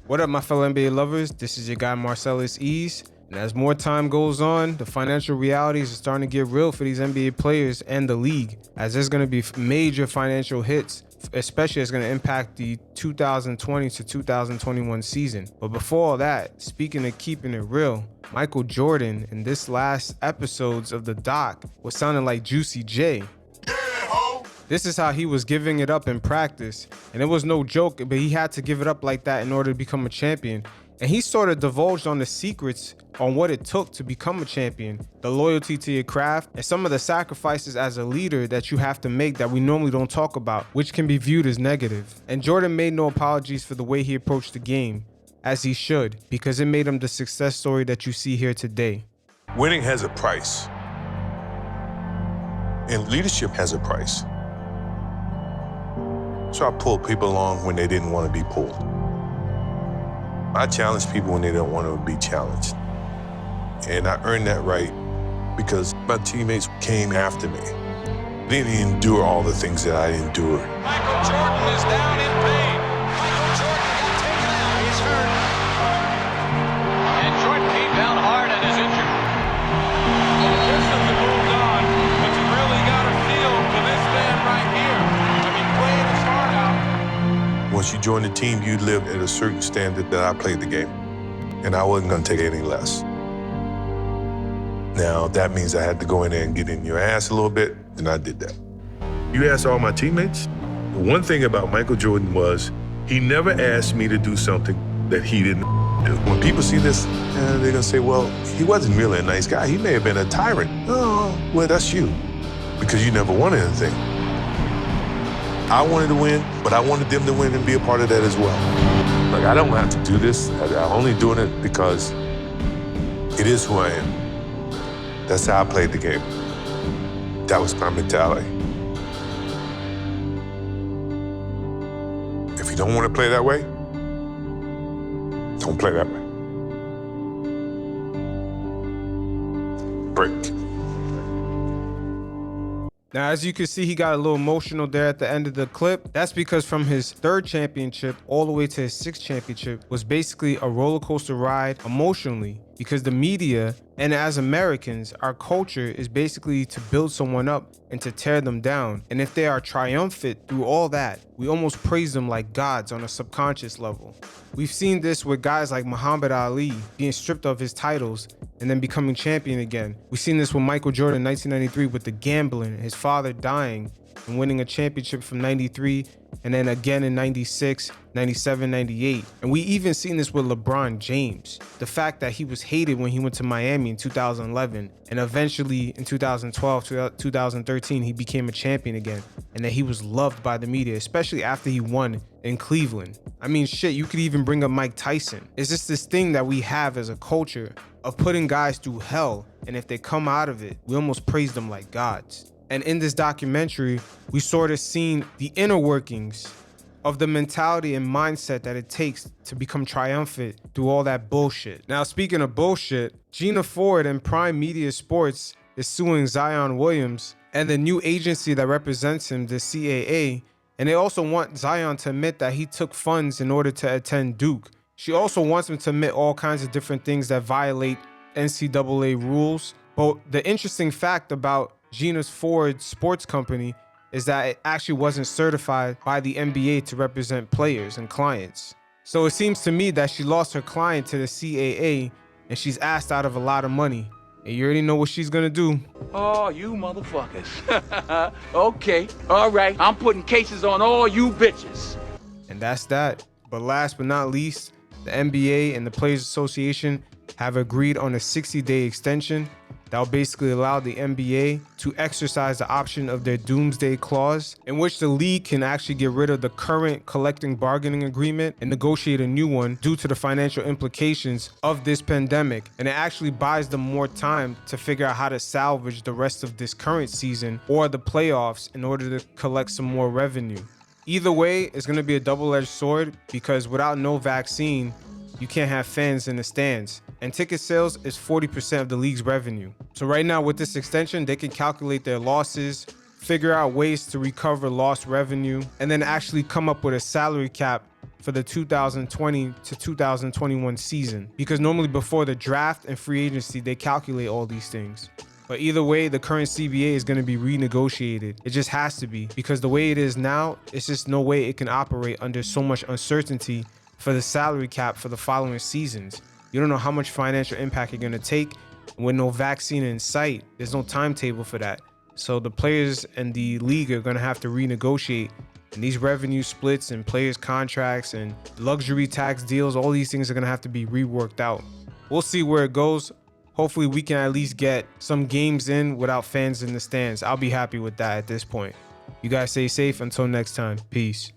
What up, my fellow NBA lovers? This is your guy Marcellus Ease. And as more time goes on, the financial realities are starting to get real for these NBA players and the league, as there's going to be major financial hits, especially it's going to impact the 2020 to 2021 season. But before all that, speaking of keeping it real, Michael Jordan in this last episodes of the doc was sounding like Juicy J. This is how he was giving it up in practice, and it was no joke, but he had to give it up like that in order to become a champion. And he sort of divulged on the secrets on what it took to become a champion, the loyalty to your craft, and some of the sacrifices as a leader that you have to make that we normally don't talk about, which can be viewed as negative. And Jordan made no apologies for the way he approached the game, as he should, because it made him the success story that you see here today. Winning has a price, and leadership has a price. So I pulled people along when they didn't want to be pulled. I challenge people when they don't want to be challenged. And I earned that right because my teammates came after me. They didn't endure all the things that I endured. Michael Jordan is down in pain. Michael Jordan got taken out. He's hurt. And Jordan came down hard and is injured. This is the move on, but you really got to feel for this man right here. I mean, playing his heart out. Once you join the team, you live at a certain standard that I played the game. And I wasn't going to take any less. Now, that means I had to go in there and get in your ass a little bit, and I did that. You ask all my teammates, the one thing about Michael Jordan was he never asked me to do something that he didn't do. When people see this, they're going to say, well, he wasn't really a nice guy. He may have been a tyrant. Oh, well, that's you, because you never wanted anything. I wanted to win, but I wanted them to win and be a part of that as well. Like, I don't have to do this. I'm only doing it because it is who I am. That's how I played the game. That was my mentality. If you don't want to play that way, don't play that way. Break. Now, as you can see, he got a little emotional there at the end of the clip. That's because from his third championship all the way to his sixth championship was basically a roller coaster ride emotionally, because the media and as Americans, our culture is basically to build someone up and to tear them down. And if they are triumphant through all that, we almost praise them like gods on a subconscious level. We've seen this with guys like Muhammad Ali being stripped of his titles and then becoming champion again. We've seen this with Michael Jordan in 1993 with the gambling, his father dying and winning a championship from 93 and then again in 96, 97, 98. And we even seen this with LeBron James. The fact that he was hated when he went to Miami in 2011 and eventually in 2012, 2013, he became a champion again. And that he was loved by the media, especially after he won in Cleveland. I mean, shit, you could even bring up Mike Tyson. It's just this thing that we have as a culture of putting guys through hell. And if they come out of it, we almost praise them like gods. And in this documentary, we sort of seen the inner workings of the mentality and mindset that it takes to become triumphant through all that bullshit. Now, speaking of bullshit, Gina Ford and Prime Media Sports is suing Zion Williams and the new agency that represents him, the CAA, and they also want Zion to admit that he took funds in order to attend Duke. She also wants him to admit all kinds of different things that violate NCAA rules. But the interesting fact about Gina Ford's sports company is that it actually wasn't certified by the NBA to represent players and clients. So it seems to me that she lost her client to the CAA and she's asked out of a lot of money. And you already know what she's gonna do. Oh, you motherfuckers. Okay, all right. I'm putting cases on all you bitches. And that's that. But last but not least, the NBA and the Players Association have agreed on a 60-day extension that will basically allow the NBA to exercise the option of their doomsday clause, in which the league can actually get rid of the current collective bargaining agreement and negotiate a new one due to the financial implications of this pandemic. And it actually buys them more time to figure out how to salvage the rest of this current season or the playoffs in order to collect some more revenue. Either way, it's going to be a double-edged sword, because without no vaccine, you can't have fans in the stands. And ticket sales is 40% of the league's revenue. So right now with this extension, they can calculate their losses figure out ways to recover lost revenue, and then actually come up with a salary cap for the 2020 to 2021 season. Because normally before the draft and free agency, they calculate all these things. But either way, the current CBA is going to be renegotiated. It just has to be, because the way it is now, it's just no way it can operate under so much uncertainty for the salary cap for the following seasons. You don't know how much financial impact you're going to take. With no vaccine in sight, there's no timetable for that. So the players and the league are going to have to renegotiate. And these revenue splits and players' contracts and luxury tax deals, all these things are going to have to be reworked out. We'll see where it goes. Hopefully we can at least get some games in without fans in the stands. I'll be happy with that at this point. You guys stay safe. Until next time. Peace.